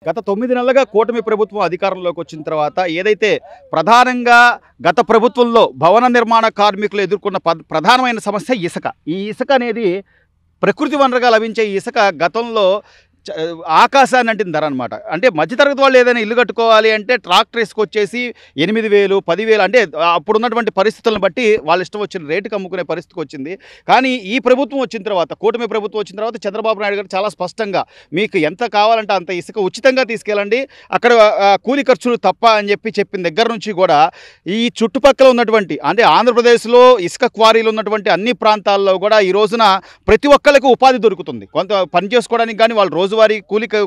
గత 9 నెలలుగా కూటమి ప్రభుత్వం అధికారంలోకి వచ్చిన తర్వాత ఏదైతే ప్రధానంగా గత ప్రభుత్వంలో భవన నిర్మాణ కార్మికులు ఎదుర్కొన్న ప్రధానమైన సమస్య ఇసుక. ఈ ఇసుక అనేది ప్రకృతి వనరుగా లభించే ఈ ఇసుక గతంలో ఆకాశాన్ని అంటిన ధర అనమాట. అంటే మధ్యతరగతి వాళ్ళు ఏదైనా ఇల్లు కట్టుకోవాలి అంటే ట్రాక్టర్ ఇసుకొచ్చేసి 8,000 10,000 అంటే అప్పుడున్నటువంటి పరిస్థితులను బట్టి వాళ్ళ ఇష్టం వచ్చిన రేటుకి అమ్ముకునే పరిస్థితికి వచ్చింది. కానీ ఈ ప్రభుత్వం వచ్చిన తర్వాత, కూటమి ప్రభుత్వం వచ్చిన తర్వాత చంద్రబాబు నాయుడు గారు చాలా స్పష్టంగా మీకు ఎంత కావాలంటే అంత ఇసుక ఉచితంగా తీసుకెళ్ళండి, అక్కడ కూలి ఖర్చులు తప్ప అని చెప్పిన దగ్గర నుంచి కూడా ఈ చుట్టుపక్కల ఉన్నటువంటి అంటే ఆంధ్రప్రదేశ్లో ఇసుక క్వారీలు ఉన్నటువంటి అన్ని ప్రాంతాల్లో కూడా ఈ రోజున ప్రతి ఒక్కరికి ఉపాధి దొరుకుతుంది. కొంత పని చేసుకోవడానికి కానీ వాళ్ళు రోజువారీ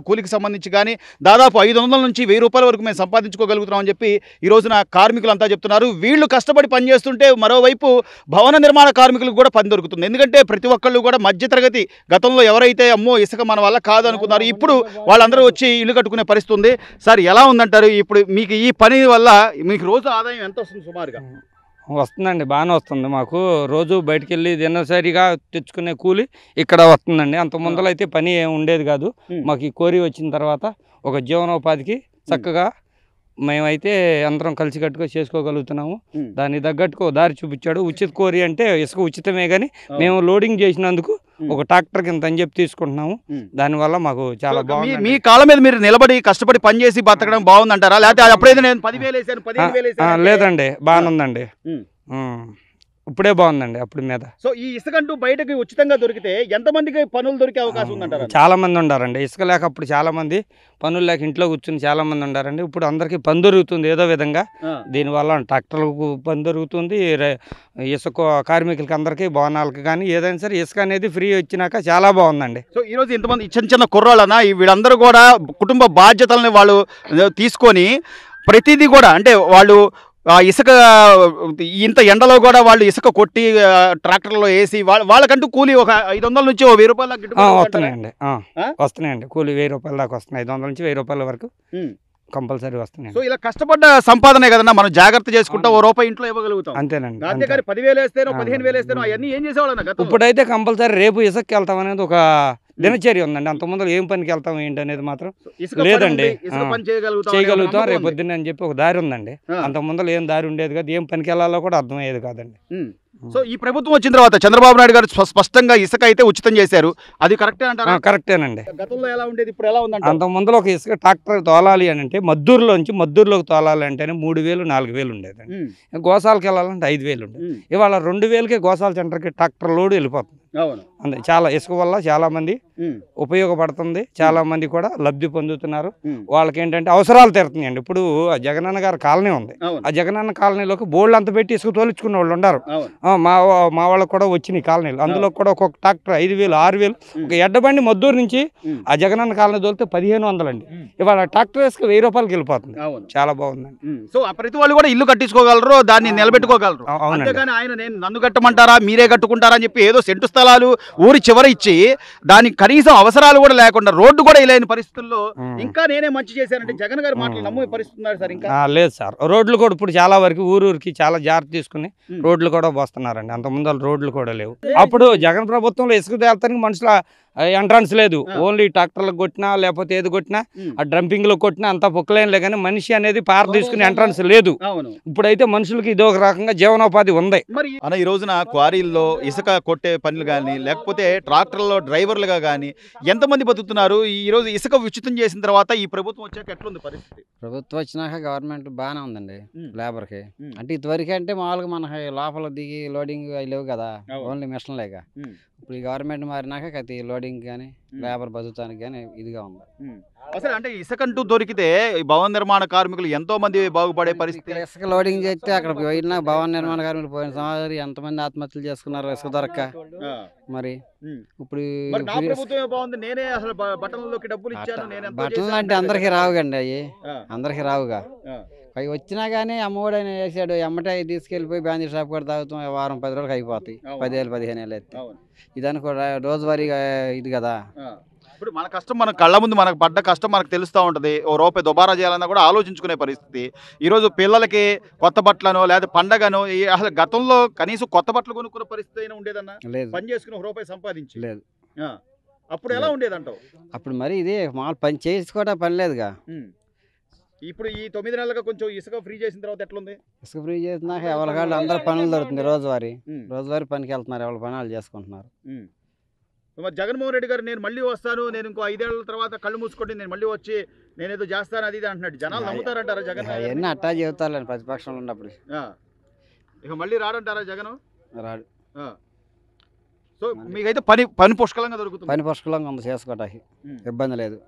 కూలికి సంబంధించి కానీ దాదాపు 500 నుంచి 1000 రూపాయల వరకు మేము సంపాదించుకోగలుగుతున్నాం అని చెప్పి ఈ రోజున కార్మికులంతా చెప్తున్నారు. వీళ్ళు కష్టపడి పనిచేస్తుంటే మరోవైపు భవన నిర్మాణ కార్మికులకు కూడా పని దొరుకుతుంది. ఎందుకంటే ప్రతి ఒక్కళ్ళు కూడా మధ్యతరగతి, గతంలో ఎవరైతే అమ్మో ఇసుక మన వల్ల కాదు అనుకున్నారు, ఇప్పుడు వాళ్ళందరూ వచ్చి ఇల్లు కట్టుకునే పరిస్థితి ఉంది. సార్ ఎలా ఉందంటారు? ఇప్పుడు మీకు ఈ పని వల్ల మీకు రోజు ఆదాయం ఎంత వస్తుంది సుమారుగా? వస్తుందండి, బాగానే వస్తుంది. మాకు రోజు బయటికి వెళ్ళి దినసరిగా తెచ్చుకునే కూలి ఇక్కడ వస్తుందండి. అంత ముందర అయితే పని ఏమి ఉండేది కాదు. మాకు ఈ కోరి వచ్చిన తర్వాత ఒక జీవనోపాధికి చక్కగా మేమైతే అందరం కలిసి కట్టుగా చేసుకోగలుగుతున్నాము. దానికి తగ్గట్టుకు దారి చూపించాడు. ఉచిత కోరి అంటే ఇసుక ఉచితమే, కానీ మేము లోడింగ్ చేసినందుకు ఒక ట్రాక్టర్ కింద అని చెప్పి తీసుకుంటున్నాము. దానివల్ల మాకు చాలా బాగుంది. మీ కాళ్ళ మీద మీరు నిలబడి కష్టపడి పని చేసి బతకడం బాగుందంటారా? లేకపోతే అప్పుడైతే నేను 10,000 వేసాను 15,000 వేసాను? లేదండి, బాగానే ఉందండి. ఇప్పుడే బాగుందండి అప్పుడు మీద. సో ఈ ఇసుకంటూ బయటకి ఉచితంగా దొరికితే ఎంతమందికి పనులు దొరికే అవకాశం ఉందంటారు? చాలా మంది ఉండారండి. ఇసుక లేక అప్పుడు చాలా మంది పనులు లేక ఇంట్లో కూర్చుని చాలా మంది ఉండారండి. ఇప్పుడు అందరికీ పని దొరుకుతుంది ఏదో విధంగా. దీనివల్ల ట్రాక్టర్లకు పని దొరుకుతుంది, ఇసుక కార్మికులకి అందరికీ, భవనాలకి కానీ ఏదైనా సరే ఇసుక అనేది ఫ్రీ వచ్చినాక చాలా బాగుందండి. సో ఈరోజు ఇంతమంది చిన్న కుర్రాళ్ళనా వీళ్ళందరూ కూడా కుటుంబ బాధ్యతలని వాళ్ళు తీసుకొని ప్రతిదీ కూడా అంటే వాళ్ళు ఇసుక ఇంత ఎండలో కూడా వాళ్ళు ఇసుక కొట్టి ట్రాక్టర్లో వేసి వాళ్ళకంటూ కూలి ఒక 500 నుంచి 1000 రూపాయల వస్తున్నాయండి. కూలి 1000 రూపాయల దాకా వస్తున్నాయి. 500 నుంచి 1000 రూపాయల వరకు కంపల్సరీ వస్తున్నాయి. సో ఇలా కష్టపడ్డ సంపాదనే కదన్నా మనం జాగ్రత్త చేసుకుంటా ₹1 ఇంట్లో ఇవ్వగలుగుతాం. అంతేనండి. అంతేకాని 10,000 వేస్తేనో 15,000 వేస్తేనో అవన్నీ ఏం చేసేవాళ్ళన్నా? ఇప్పుడైతే కంపల్సరీ రేపు ఇసుకకి వెళ్తాం అనేది ఒక దినచర్య ఉందండి. అంత ముందర ఏం పనికి వెళ్తాం ఏంటి అనేది మాత్రం లేదండి. చేయగలుగుతాం రేపు పొద్దున్న అని చెప్పి ఒక దారి ఉందండి. అంత ముందర ఏం దారి ఉండేది కాదు, ఏం పనికి వెళ్ళాలో కూడా అర్థమయ్యేది కాదండి. సో ఈ ప్రభుత్వం వచ్చిన తర్వాత చంద్రబాబు నాయుడు గారు స్పష్టంగా ఇసుక అయితే ఉచితం చేశారు. అది కరెక్టే అంటారా? కరెక్టేనండి. గతంలో ఎలా ఉండేది, ఇప్పుడు ఎలా ఉందంటే అంత ముందర ఒక ఇసుక ట్రాక్టర్ తోలాలి అని అంటే మద్దూరులోకి తోలాలి అంటేనే 3,000 4,000 ఉండేదండి. గోసాలకు వెళ్ళాలంటే 5,000 ఉండేది. ఇవాళ 2,000కే గోసాల సెంటర్కి ట్రాక్టర్ లోడ్ వెళ్ళిపోతుంది. అంతే. చాలా ఇసుక వల్ల చాలా మంది ఉపయోగపడుతుంది, చాలా మంది కూడా లబ్ధి పొందుతున్నారు. వాళ్ళకి ఏంటంటే అవసరాలు తీరుతున్నాయండి. ఇప్పుడు ఆ జగనన్న గారి కాలనీ ఉంది, ఆ జగనన్న కాలనీలోకి బోర్డు అంత పెట్టి ఇసుక తోలుచుకున్న వాళ్ళు ఉన్నారు. మా వాళ్ళకు కూడా వచ్చినాయి కాలనీలు. అందులో కూడా ఒక్కొక్క ట్రాక్టర్ 5,000 6,000. ఒక ఎడ్డబండి మద్దూరు నుంచి ఆ జగనన్న కాలనీ తోలితే 1,500 అండి. ఇవాళ ట్రాక్టర్ ఇసుక 1000 రూపాయలకి వెళ్ళిపోతుంది. చాలా బాగుందండి. సో ప్రతి వాళ్ళు కూడా ఇల్లు కట్టించుకోగలరు, దాన్ని నిలబెట్టుకోగలరు. అంతేగాని ఆయన నన్ను కట్టమంటారా మీరే కట్టుకుంటారా అని చెప్పి ఏదో సెంటు స్థలాలు ఊరి చివర ఇచ్చి దానికి కనీసం అవసరాలు కూడా లేకుండా రోడ్డు కూడా లేని పరిస్థితుల్లో ఇంకా నేనే మంచి చేశానంటే జగన్ గారి మాటలు నమ్మే పరిస్థితి ఉన్నారు సార్? ఇంకా లేదు సార్. రోడ్లు కూడా ఇప్పుడు చాలా వరకు ఊరికి చాలా జాగ్రత్త తీసుకుని రోడ్లు కూడా వస్తున్నారండి. అంత ముందు రోడ్లు కూడా లేవు. అప్పుడు జగన్ ప్రభుత్వంలో ఇసుక తేల్తానికి మనుషుల ఎంట్రన్స్ లేదు. ఓన్లీ ట్రాక్టర్లకు కొట్టినా లేకపోతే ఏది కొట్టినా ఆ డ్రంపింగ్ లో కొట్టినా అంతా పొక్కలేనులే, కానీ మనిషి అనేది పార తీసుకుని ఎంట్రన్స్ లేదు. ఇప్పుడైతే మనుషులకి ఇది ఒక రకంగా జీవనోపాధి ఉంది. మరి ఈ రోజున క్వారీల్లో ఇసుక కొట్టే పనులు కానీ లేకపోతే ట్రాక్టర్లో డ్రైవర్లుగా కానీ ఎంతమంది బతుకుతున్నారు? ఈ రోజు ఇసుక ఉచితం చేసిన తర్వాత ఈ ప్రభుత్వం వచ్చాక ఎట్లుంది పరిస్థితి? ప్రభుత్వం వచ్చినాక గవర్నమెంట్ బాగానే ఉందండి లేబర్కి. అంటే ఇదివరకు అంటే మామూలుగా మనకి లోపల దిగి లోడింగ్ అవి లేవు కదా, ఓన్లీ మిషన్ లేక. ఇప్పుడు ఈ గవర్నమెంట్ మారినాక అది లోడింగ్ కానీ లేబర్ బతుకుతానికి కానీ ఇదిగా ఉంది. అసలు అంటే ఇసుకంటూ దొరికితే భవన నిర్మాణ కార్మికులు ఎంతో మంది బాగుపడే పరిస్థితి. ఇసుక లోడింగ్ చేస్తే అక్కడ పోయినా భవన నిర్మాణ కార్మికులు పోయిన సంవత్సరం ఎంతమంది ఆత్మహత్యలు చేసుకున్నారు ఇసుక దొరక్క. మరి ఇప్పుడు బట్టలు అంటే అందరికి రావుగండి, అవి అందరికి రావుగా. అవి వచ్చినా కానీ అమ్మఒడైనా వేసాడు ఎమ్మటే తీసుకెళ్ళిపోయి బ్యాండీ షాప్ కూడా తాగుతాం, వారం 10 రోజులకు అయిపోతాయి. 10,000 15,000 ఎత్తే ఇదానికి కూడా రోజువారీగా ఇది కదా. ఇప్పుడు మన కష్టం మన కళ్ళ ముందు మనకు పడ్డ కష్టం మనకు తెలుస్తూ ఉంటుంది. ₹1 దుబారా చేయాలన్నా కూడా ఆలోచించుకునే పరిస్థితి. ఈరోజు పిల్లలకి కొత్త బట్టలను లేదా పండగను అసలు గతంలో కనీసం కొత్త బట్టలు కొనుక్కునే పరిస్థితి అయినా ఉండేదన్నా? లేదు. పని చేసుకుని ₹1 సంపాదించి లేదు. అప్పుడు ఎలా ఉండేది అంటావు? అప్పుడు మరి ఇది మామూలు పని చేసుకోవడం పని లేదుగా. ఇప్పుడు ఈ 9 నెలలుగా కొంచెం ఇసుక ఫ్రీ చేసిన తర్వాత ఎట్లుంది? ఇసుక ఫ్రీ చేసినాక ఎవరికాళ్ళు అందరు పనులు దొరుకుతుంది. రోజువారీ పనికి వెళ్తున్నారు, ఎవరి పని వాళ్ళు చేసుకుంటున్నారు. మరి జగన్మోహన్ రెడ్డి గారు నేను మళ్ళీ వస్తాను, నేను ఇంకో 5 ఏళ్ల తర్వాత కళ్ళు మూసుకొని నేను మళ్ళీ వచ్చి నేను ఏదో చేస్తాను అది ఇది అంటున్నాడు. జనాలు నమ్ముతారంటారా జగన్? అవన్నీ అట్టా చెబుతారులేండి ప్రతిపక్షంలో ఉన్నప్పుడు. ఇక మళ్ళీ రాడంటారా జగన్? రాడు. సో మీకైతే పని పుష్కలంగా దొరుకుతుంది. పని పుష్కలంగా ఉంది, చేసుకోవటానికి ఇబ్బంది లేదు.